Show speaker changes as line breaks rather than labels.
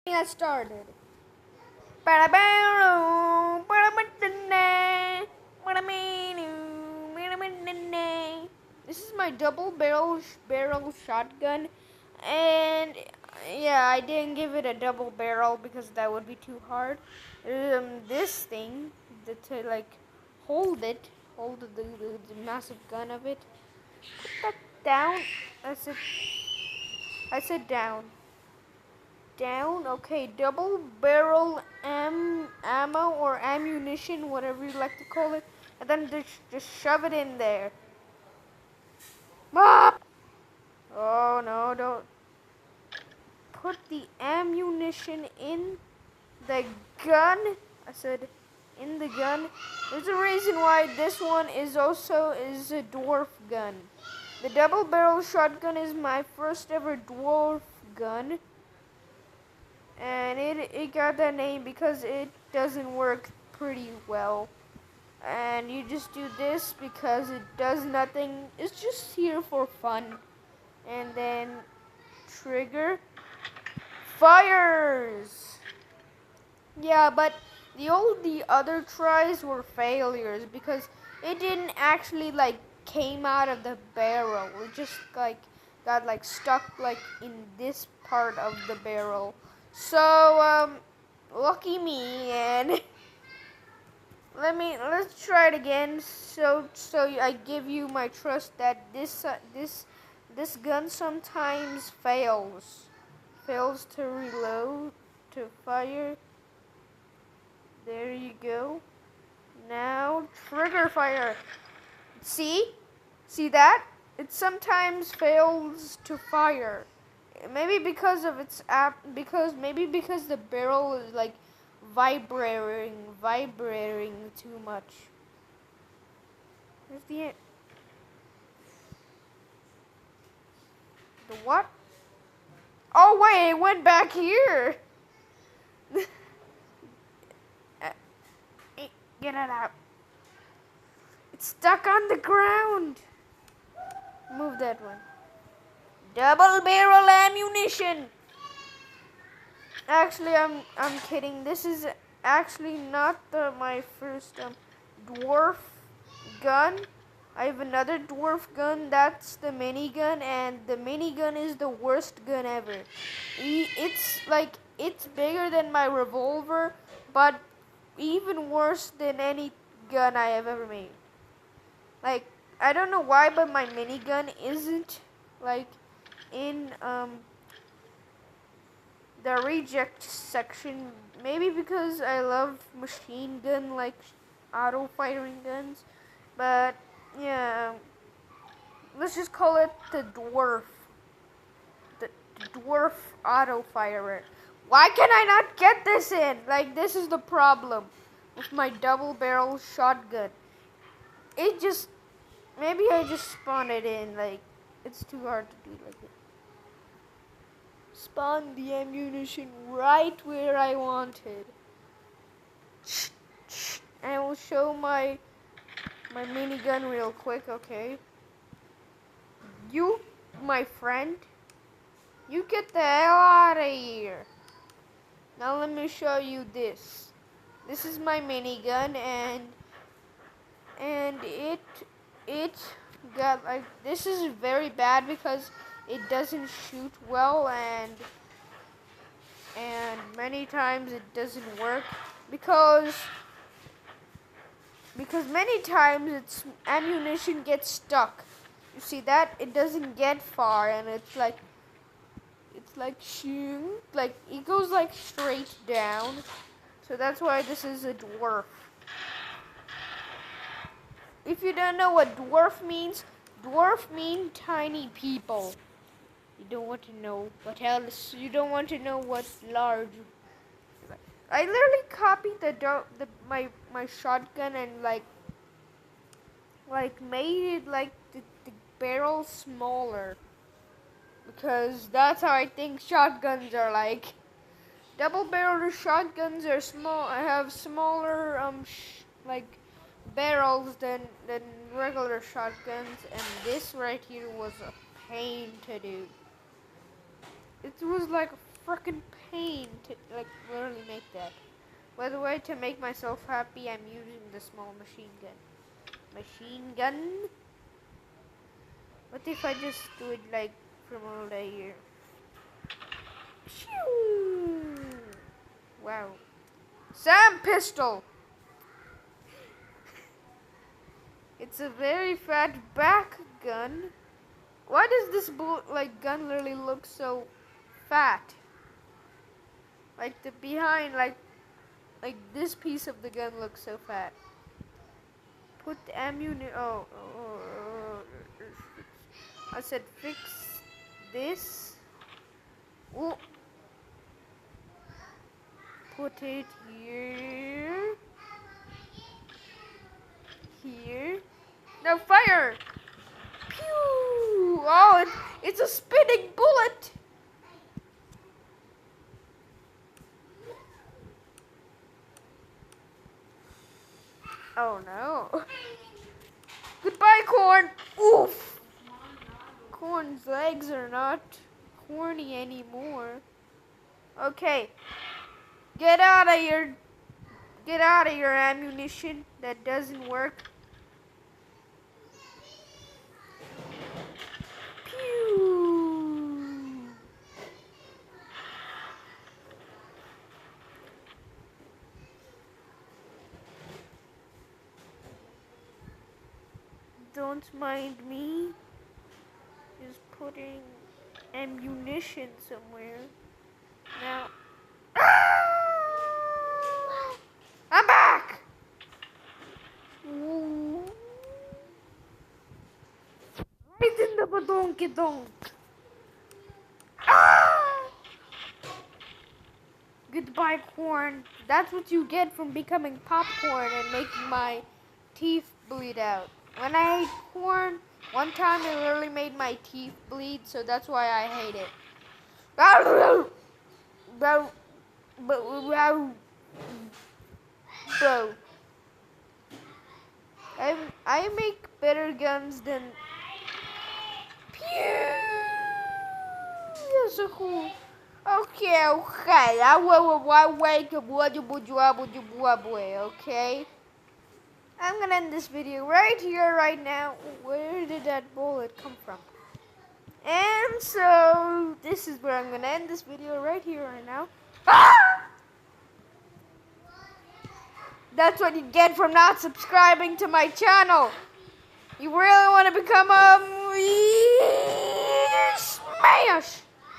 I started. This is my double barrel shotgun, and yeah, I didn't give it a double barrel because that would be too hard. This thing to like hold it, hold the massive gun of it. Put that down. I said down. Down. Okay, double barrel ammo or ammunition, whatever you like to call it, and then just shove it in there. Ah! Oh no, don't put the ammunition in the gun. I said in the gun. There's a reason why this one is a dwarf gun. The double barrel shotgun is my first ever dwarf gun. And it got that name because it doesn't work pretty well. And you just do this because it does nothing. It's just here for fun. And then trigger fires. Yeah, but the other tries were failures because it didn't actually like came out of the barrel. It just like got like stuck like in this part of the barrel. So lucky me, and let's try it again. So I give you my trust that this gun sometimes fails to reload, to fire. There you go. Now trigger fire. See that? It sometimes fails to fire. Maybe because of its because the barrel is like vibrating too much. Where's the what? Oh wait, it went back here. Get it out. It's stuck on the ground. Move that one. Double barrel ammunition. Actually, I'm kidding. This is actually not my first dwarf gun. I have another dwarf gun. That's the minigun, and the minigun is the worst gun ever. It's bigger than my revolver, but even worse than any gun I have ever made. Like, I don't know why, but my minigun isn't like in the reject section. Maybe because I love machine gun like auto firing guns, but yeah, let's just call it the dwarf auto firer. Why can I not get this in? Like, this is the problem with my double barrel shotgun. It just, maybe I just spawn it in. Like, it's too hard to do like that. Spawn the ammunition right where I wanted. And I will show my minigun real quick, okay? You, my friend, you get the hell out of here. Now let me show you this. This is my minigun, and it got like, this is very bad because it doesn't shoot well, and many times it doesn't work because many times its ammunition gets stuck. You see that? It doesn't get far, and it's like shoot, like it goes like straight down. So that's why this is a dwarf. If you don't know what dwarf means tiny people. You don't want to know what else. You don't want to know what's large. I literally copied my shotgun and like made it like the barrel smaller, because that's how I think shotguns are like. Double barrel shotguns are small. I have smaller like barrels than regular shotguns, and this right here was a pain to do. It was like freaking pain to like literally make that. By the way, to make myself happy, I'm using the small machine gun. Machine gun? What if I just do it like from over here? Shoo! Wow. Sam pistol! It's a very fat back gun. Why does this gun literally look so fat? Like the behind, like this piece of the gun looks so fat. Put the ammunition. I said fix this. Oh. Put it here. Here. Now fire! Pew! Oh, it's a spinning bullet! Oh no. Goodbye, corn! Oof! Corn's legs are not corny anymore. Okay. Get out of here. Get out of your ammunition. That doesn't work. Pew! Don't mind me. Just putting ammunition somewhere. Now. I'm back! Ooh. Right in the badonky-donk. Goodbye, corn. That's what you get from becoming popcorn and making my teeth bleed out. When I ate corn, one time it literally made my teeth bleed, so that's why I hate it. Bro. I make better guns than... Pew! So cool. Okay. Okay. I'm gonna end this video right here, right now. Where did that bullet come from? And so, this is where I'm gonna end this video right here, right now. That's what you get from not subscribing to my channel. You really want to become a smash.